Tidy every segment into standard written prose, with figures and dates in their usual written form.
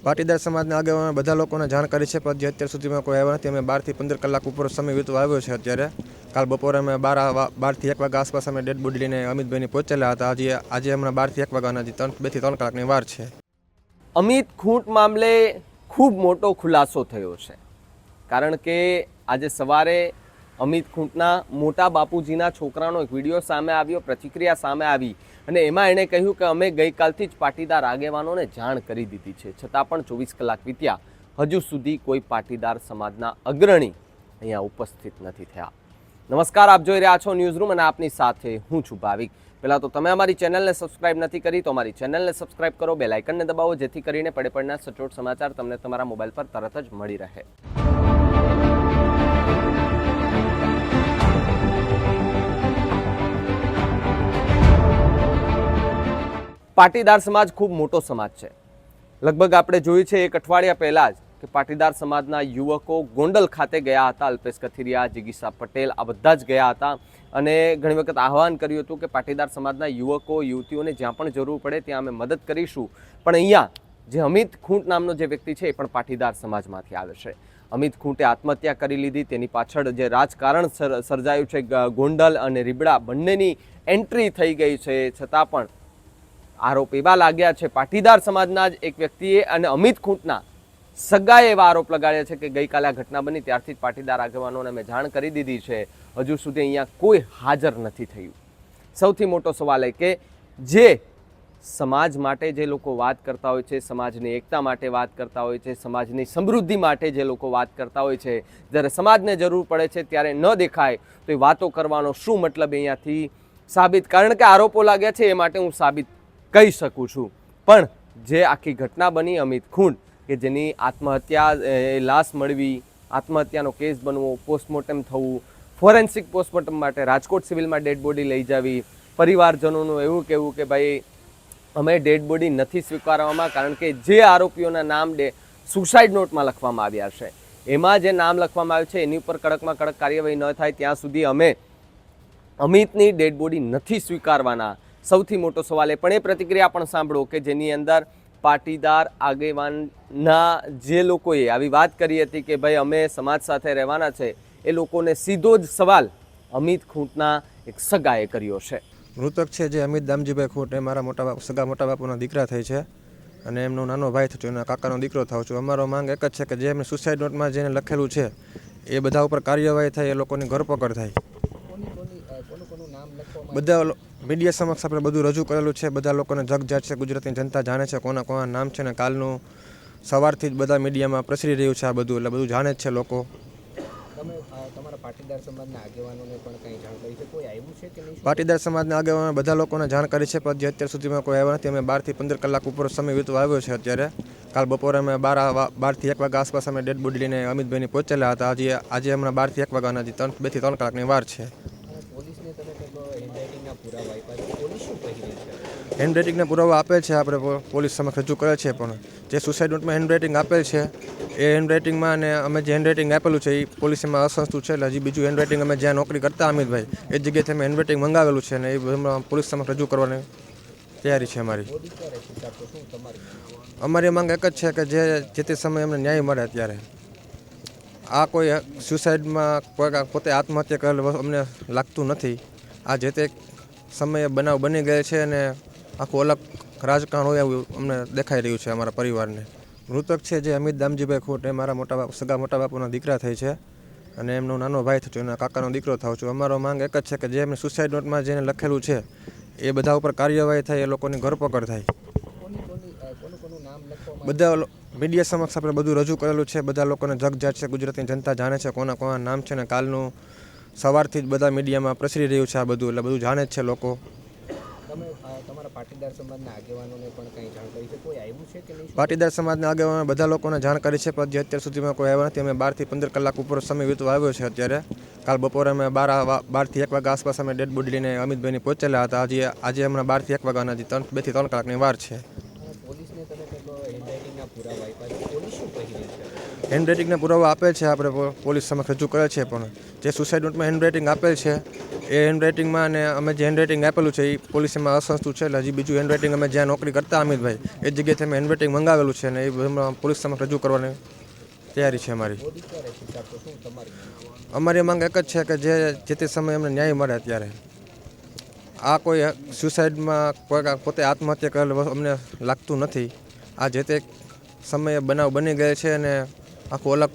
પાટીદાર સમાજના આગેવાનો બધા લોકોને જાણ કરી છે, પણ જે અત્યાર સુધીમાં કોઈ આવ્યા નથી. અમે 12 થી 15 કલાક ઉપર સમય વીતવા આવ્યો છે. અત્યારે કાલ બપોરે અમે 12 થી 1 વાગ્યા આસપાસ અમે ડેડ બોડી લઈને અમિતભાઈની પહોંચેલા હતા. આજે હમણાં 12 થી 1 વાગ્યાના 2 થી 3 કલાકની વાર છે. અમિત ખૂંટ મામલે ખૂબ મોટો ખુલાસો થયો છે, કારણ કે આજે સવારે અમિત ખૂંટના મોટા બાપુજીના છોકરાનો એક વિડીયો સામે આવ્યો, પ્રતિક્રિયા સામે આવી અને એમાં એણે કહ્યું કે અમે ગઈકાલથી જ પાટીદાર આગેવાનોને જાણ કરી દીધી છે, છતાં પણ 24 કલાક વીત્યા, હજુ સુધી કોઈ પાટીદાર સમાજના અગ્રણી અહીંયા ઉપસ્થિત નથી થયા. નમસ્કાર, આપ જોઈ રહ્યા છો ન્યૂઝરૂમ અને આપની સાથે હું છું ભાવિક. પહેલાં તો તમે અમારી ચેનલને સબસ્ક્રાઇબ નથી કરી તો અમારી ચેનલને સબસ્ક્રાઇબ કરો, બેલ આઇકનને દબાવો, જેથી કરીને પડે પડના સચોટ સમાચાર તમને તમારા મોબાઈલ પર તરત જ મળી રહે. પાટીદાર સમાજ ખૂબ મોટો સમાજ છે. લગભગ આપણે જોયું છે એક અઠવાડિયા પહેલાં જ કે પાટીદાર સમાજના યુવકો ગોંડલ ખાતે ગયા હતા. અલ્પેશ કથિરિયા, જિગીસા પટેલ આ બધા જ ગયા હતા અને ઘણી વખત આહવાન કર્યું હતું કે પાટીદાર સમાજના યુવકો યુવતીઓને જ્યાં પણ જરૂર પડે ત્યાં અમે મદદ કરીશું. પણ અહીંયા જે અમિત ખૂંટ નામનો જે વ્યક્તિ છે એ પણ પાટીદાર સમાજમાંથી આવે છે. અમિત ખૂંટે આત્મહત્યા કરી લીધી. તેની પાછળ જે રાજકારણ સર્જાયું છે, ગોંડલ અને રીબડા બંનેની એન્ટ્રી થઈ ગઈ છે, છતાં પણ આરોપ એવા લાગ્યા છે પાટીદાર સમાજના જ એક વ્યક્તિએ અને અમિત ખૂંટના સગાએ એવા આરોપ લગાડ્યા છે કે ગઈકાલે આ ઘટના બની ત્યારથી જ પાટીદાર આગેવાનોને અમે જાણ કરી દીધી છે, હજુ સુધી અહીંયા કોઈ હાજર નથી થયું. સૌથી મોટો સવાલ એ કે જે સમાજ માટે જે લોકો વાત કરતા હોય છે, સમાજની એકતા માટે વાત કરતા હોય છે, સમાજની સમૃદ્ધિ માટે જે લોકો વાત કરતા હોય છે, જ્યારે સમાજને જરૂર પડે છે ત્યારે ન દેખાય તો એ વાતો કરવાનો શું મતલબ અહીંયાથી સાબિત, કારણ કે આરોપો લાગ્યા છે એ માટે હું સાબિત કહી શકું છું. પણ જે આખી ઘટના બની અમિત ખૂંટ કે જેની આત્મહત્યા, લાશ મળવી, આત્મહત્યાનો કેસ બનવો, પોસ્ટમોર્ટમ થવું, ફોરેન્સિક પોસ્ટમોર્ટમ માટે રાજકોટ સિવિલમાં ડેડ બોડી લઈ જવી, પરિવારજનોનું એવું કહેવું કે ભાઈ અમે ડેડ બોડી નથી સ્વીકારવામાં, કારણ કે જે આરોપીઓના નામ સુસાઇડ નોટમાં લખવામાં આવ્યા છે એમાં જે નામ લખવામાં આવ્યું છે એની ઉપર કડકમાં કડક કાર્યવાહી ન થાય ત્યાં સુધી અમે અમિતની ડેડ બોડી નથી સ્વીકારવાના. સૌથી મોટો સવાલ એ પણ એ પ્રતિક્રિયા પણ સાંભળો કે જેની અંદર પાટીદાર આગેવાનના જે લોકોએ આવી વાત કરી હતી કે ભાઈ અમે સમાજ સાથે રહેવાના છે, એ લોકોને સીધો જ સવાલ અમિત ખૂંટના એક સગાએ કર્યો છે. મૃતક છે જે અમિત દામજીભાઈ ખૂંટ એ મારા સગા મોટા બાપુના દીકરા થઈ છે અને એમનો નાનો ભાઈ થયો, એના કાકાનો દીકરો થાવ છું. અમારો માંગ એક જ છે કે જે એમને સુસાઇડ નોટમાં જેને લખેલું છે એ બધા ઉપર કાર્યવાહી થાય, એ લોકોની ધરપકડ થાય. બધા મીડિયા સમક્ષ આપણે બધું રજૂ કરેલું છે, બધા લોકોને જગજાત છે, ગુજરાતની જનતા જાણે છે કોના કોના નામ છે ને કાલનું સવારથી જ બધા મીડિયામાં પ્રસરી રહ્યું છે આ બધું, એટલે બધું જાણે જ છે લોકો. પાટીદાર સમાજના આગેવાનો બધા લોકોને જાણ કરી છે, પણ જે અત્યાર સુધીમાં કોઈ આવ્યા નથી. અમે 12 થી 15 કલાક ઉપર સમય વીતવા આવ્યો છે. અત્યારે કાલ બપોરે અમે 12 થી 1 વાગ્યા આસપાસ અમે ડેડ બોડી લઈને અમિતભાઈની પહોંચેલા હતા. આજે હમણાં 12 થી 1 વાગ્યાના 2 થી 3 કલાકની વાર છે. હેન્ડરાઇટિંગના પુરાવા આપેલ છે, આપણે પોલીસ સમક્ષ રજૂ કરે છે, પણ જે સુસાઇડ નોટમાં હેન્ડરાઇટિંગ આપેલ છે એ હેન્ડરાઇટિંગમાં અને અમે જે હેન્ડરાઇટિંગ આપેલું છે એ પોલીસમાં અસંસ્તુ છે. એટલે હજી બીજું હેન્ડરાઇટિંગ અમે જ્યાં નોકરી કરતા અમિતભાઈ એ જગ્યાએથી અમે હેન્ડરાઇટિંગ મંગાવેલું છે અને એ પોલીસ સમક્ષ રજૂ કરવાની તૈયારી છે અમારી. અમારી માંગ એક જ છે કે જે તે સમયે અમને ન્યાય મળે. અત્યારે આ કોઈ સુસાઇડમાં પોતે આત્મહત્યા કરેલ અમને લાગતું નથી. આ જે તે સમયે બનાવ બની ગયો છે અને આખું અલગ રાજકારણ હોય એવું અમને દેખાઈ રહ્યું છે અમારા પરિવારને. મૃતક છે જે અમિત દામજીભાઈ ખૂંટ એ મારા સગા મોટા બાપુના દીકરા થઈ છે અને એમનો નાનો ભાઈ થયો, એના કાકાનો દીકરો થાવ છું. અમારો માંગ એક જ છે કે જે એમને સુસાઇડ નોટમાં જેને લખેલું છે એ બધા ઉપર કાર્યવાહી થાય, એ લોકોની ધરપકડ થાય. બધા મીડિયા સમક્ષ આપણે બધું રજૂ કરેલું છે, બધા લોકોને જગજાત છે, ગુજરાતની જનતા જાણે છે કોના કોના નામ છે ને કાલનું સવારથી જ બધા મીડિયામાં પ્રસરી રહ્યું છે આ બધું, એટલે બધું જાણે જ છે લોકો. પાટીદાર સમાજના આગેવાનો બધા લોકોને જાણ કરી છે, પણ જે અત્યાર સુધીમાં કોઈ આવ્યા નથી. અમે 12 થી 15 કલાક ઉપર સમય વીતવા આવ્યો છે. અત્યારે કાલ બપોરે અમે 12 થી 1 વાગ્યા આસપાસ અમે ડેડ બોડી લઈને અમિતભાઈની પહોંચેલા હતા. આજે હમણાં 12 થી 1 વાગ્યાના 2 થી 3 કલાકની વાર છે. પુરાવા આપ્યા છે, પોલીસ શું કહી રહી છે? હેન્ડ રાઇટિંગના પુરાવા આપેલ છે, આપણે પોલીસ સમક્ષ રજૂ કરે છે, પણ જે સુસાઇડ નોટમાં હેન્ડ રાઇટિંગ આપેલ છે એ હેન્ડ રાઇટિંગમાં અને અમે જે હેન્ડ રાઇટિંગ આપેલું છે એ પોલીસ એમાં અસંતુષ્ટ છે. એટલે હજી બીજું હેન્ડ રાઇટિંગ અમે જ્યાં નોકરી કરતા અમિતભાઈ એ જગ્યાએથી અમે હેન્ડ રાઇટિંગ મંગાવેલું છે અને એ પોલીસ સમક્ષ રજૂ કરવાની તૈયારી છે અમારી. મોદી ક્યારે સ્વીકારશો? શું તમારી અમારી માંગ એક જ છે કે જે તે સમયે અમને ન્યાય મળે અત્યારે. આ કોઈ સુસાઇડમાં કોઈ પોતે આત્મહત્યા કરેલ અમને લાગતું નથી. આ જે તે સમયે બનાવ બની ગયો છે અને આખું અલગ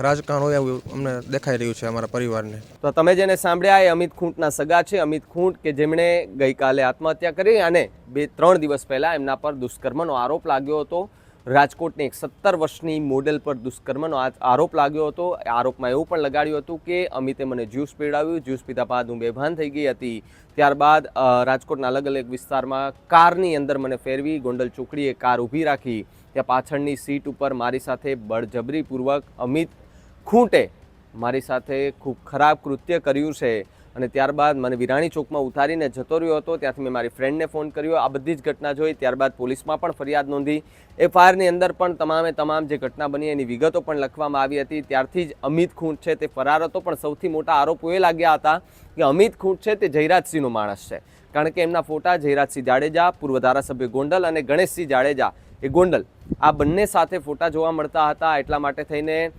રાજકારણ હોય એવું અમને દેખાઈ રહ્યું છે અમારા પરિવારને. તો તમે જેને સાંભળ્યા એ અમિત ખૂંટના સગા છે. અમિત ખૂંટ કે જેમણે ગઈકાલે આત્મહત્યા કરી અને 2-3 દિવસ પહેલાં એમના પર દુષ્કર્મનો આરોપ લાગ્યો હતો. રાજકોટની એક 17 વર્ષની મોડેલ પર દુષ્કર્મનો આરોપ લાગ્યો હતો. આરોપમાં એવું પણ લગાડ્યું હતું કે અમિતે મને જ્યુસ પીવડાવ્યું, જ્યુસ પીધા બાદ હું બેભાન થઈ ગઈ હતી. ત્યારબાદ રાજકોટના અલગ અલગ વિસ્તારમાં કારની અંદર મને ફેરવી, ગોંડલ ચોકડીએ કાર ઊભી રાખી, ત્યાં પાછળની સીટ ઉપર મારી સાથે બળજબરીપૂર્વક અમિત ખૂંટે મારી સાથે ખૂબ ખરાબ કૃત્ય કર્યું છે અને ત્યારબાદ મને વિરાણી ચોકમાં ઉતારીને જતો રહ્યો હતો. ત્યાંથી મેં મારી ફ્રેન્ડને ફોન કર્યો. આ બધી જ ઘટના જોઈ. ત્યારબાદ પોલીસમાં પણ ફરિયાદ નોંધી. એફઆઈઆરની અંદર પણ તમામ જે ઘટના બની એની વિગતો પણ લખવામાં આવી હતી. ત્યારથી જ અમિત ખૂંટ છે તે ફરાર હતો. પણ સૌથી મોટા આરોપો એ લાગ્યા હતા કે અમિત ખૂંટ છે તે જયરાજસિંહનો માણસ છે, કારણ કે એમના ફોટા જયરાજસિંહ જાડેજા, પૂર્વ ધારાસભ્ય ગોંડલ અને ગણેશસિંહ જાડેજા એ ગોંડલ, આ બંને સાથે ફોટા જોવા મળતા હતા. એટલા માટે થઈને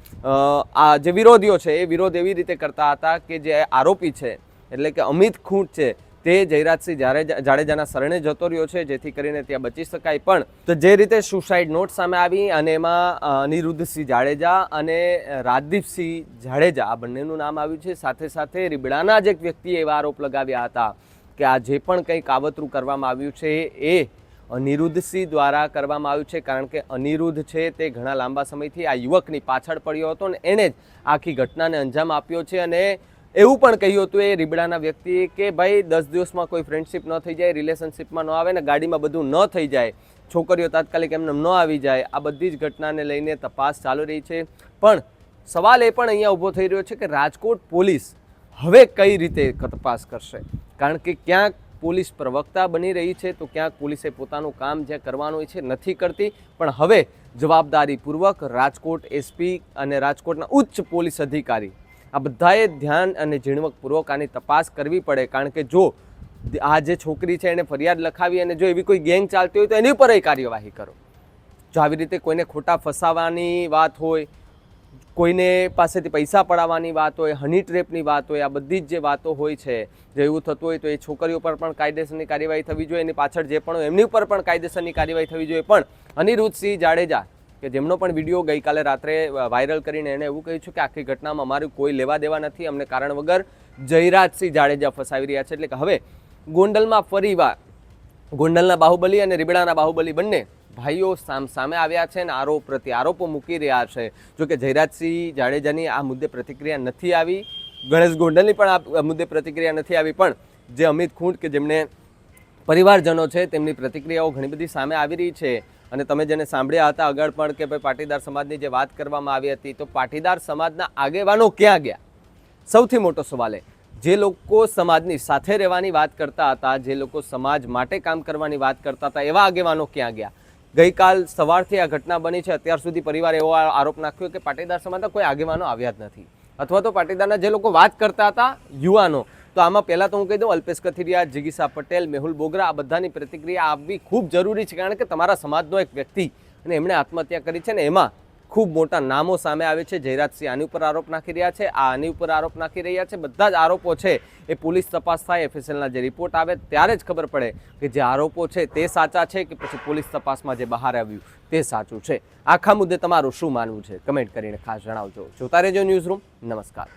આ જે વિરોધીઓ છે એ વિરોધ એવી રીતે કરતા હતા કે જે આરોપી છે એટલે કે અમિત ખૂંટ છે તે જયરાજસિંહ જાડેજાના શરણે જતો રહ્યો છે જેથી કરીને ત્યાં બચી શકાય. પણ તો જે રીતે સુસાઇડ નોટ સામે આવી અને એમાં અનિરુદ્ધસિંહ જાડેજા અને રાજદીપસિંહ જાડેજા આ બંનેનું નામ આવ્યું છે. સાથે સાથે રીબડાના જ એક વ્યક્તિએ એવા આરોપ લગાવ્યા હતા કે આ જે પણ કંઈ કાવતરું કરવામાં આવ્યું છે એ અનિરુદ્ધસિંહ દ્વારા કરવામાં આવ્યું છે, કારણ કે અનિરુદ્ધ છે તે ઘણા લાંબા સમયથી આ યુવકની પાછળ પડ્યો હતો અને એણે જ આખી ઘટનાને અંજામ આપ્યો છે. અને એવું પણ કહ્યું હતું એ રીબડાના વ્યક્તિએ કે ભાઈ 10 દિવસમાં કોઈ ફ્રેન્ડશિપ ન થઈ જાય, રિલેશનશિપમાં ન આવે ને ગાડીમાં બધું ન થઈ જાય, છોકરીઓ તાત્કાલિક એમને ન આવી જાય, આ બધી જ ઘટનાને લઈને તપાસ ચાલુ રહી છે. પણ સવાલ એ પણ અહીંયા ઊભો થઈ રહ્યો છે કે રાજકોટ પોલીસ હવે કઈ રીતે તપાસ કરશે, કારણ કે ક્યાંક પોલીસ પ્રવક્તા બની રહી છે તો ક્યાંક પોલીસે પોતાનું કામ જે કરવાનું હોય છે નથી કરતી. પણ હવે જવાબદારીપૂર્વક રાજકોટ એસપી અને રાજકોટના ઉચ્ચ પોલીસ અધિકારી આ બધાએ ધ્યાન અને ઝીણવટપૂર્વક આની તપાસ કરવી પડે, કારણ કે જો આ જે છોકરી છે એને ફરિયાદ લખાવી અને જો એવી કોઈ ગેંગ ચાલતી હોય તો એની ઉપર કાર્યવાહી કરો. જો આવી રીતે કોઈને ખોટા ફસાવાની વાત હોય, કોઈને પાસેથી પૈસા પડાવવાની વાત હોય, હની ટ્રેપની વાત હોય, આ બધી જ જે વાતો હોય છે, જો એવું થતું હોય તો એ છોકરીઓ પર પણ કાયદેસરની કાર્યવાહી થવી જોઈએ. એની પાછળ જે પણ હોય એમની ઉપર પણ કાયદેસરની કાર્યવાહી થવી જોઈએ. પણ અનિરુદ્ધસિંહ જાડેજા કે જેમનો પણ વિડીયો ગઈકાલે રાત્રે વાયરલ કરીને એણે એવું કહ્યું છે કે આખી ઘટનામાં અમારું કોઈ લેવા દેવા નથી, અમને કારણ વગર જયરાજસિંહ જાડેજા ફસાવી રહ્યા છે. એટલે કે હવે ગોંડલમાં ફરીવાર ગોંડલના બાહુબલી અને રીબડાના બાહુબલી બંને ભાઈઓ સામે આવ્યા છે અને આરોપ પ્રત્યે આરોપો મૂકી રહ્યા છે. જોકે જયરાજસિંહ જાડેજાની આ મુદ્દે પ્રતિક્રિયા નથી આવી, ગણેશ ગોંડલની પણ આ મુદ્દે પ્રતિક્રિયા નથી આવી, પણ જે અમિત ખૂંટ કે જેમને પરિવારજનો છે તેમની પ્રતિક્રિયાઓ ઘણી બધી સામે આવી રહી છે. અને તમે જેને સાંભળ્યા હતા આગળ પણ કે ભાઈ પાટીદાર સમાજની જે વાત કરવામાં આવી હતી, તો પાટીદાર સમાજના આગેવાનો ક્યાં ગયા? સૌથી મોટો સવાલ જે લોકો સમાજની સાથે રહેવાની વાત કરતા હતા, જે લોકો સમાજ માટે કામ કરવાની વાત કરતા હતા, એવા આગેવાનો ક્યાં ગયા? ગઈકાલ સવારથી આ ઘટના બની છે, અત્યાર સુધી પરિવારે એવો આરોપ નાખ્યો કે પાટીદાર સમાજના કોઈ આગેવાનો આવ્યા જ નથી, અથવા તો પાટીદારના જે લોકો વાત કરતા હતા યુવાનો, તો આમાં પહેલાં તો હું કહી દઉં, અલ્પેશ કથિરિયા, જિગીસા પટેલ, મેહુલ બોગરા, આ બધાની પ્રતિક્રિયા આવવી ખૂબ જરૂરી છે, કારણ કે તમારા સમાજનો એક વ્યક્તિ અને એમણે આત્મહત્યા કરી છે ને એમાં ખૂબ મોટા નામો સામે આવે છે. જયરાજસિંહ આની ઉપર આરોપ નાખી રહ્યા છે, આ આની ઉપર આરોપ નાખી રહ્યા છે. બધા જ આરોપો છે એ પોલીસ તપાસ થાય, એફએસએલના જે રિપોર્ટ આવે ત્યારે જ ખબર પડે કે જે આરોપો છે તે સાચા છે કે પછી પોલીસ તપાસમાં જે બહાર આવ્યું તે સાચું છે. આખા મુદ્દે તમારું શું માનવું છે કમેન્ટ કરીને ખાસ જણાવજો. જોતા રહેજો ન્યૂઝ રૂમ. નમસ્કાર.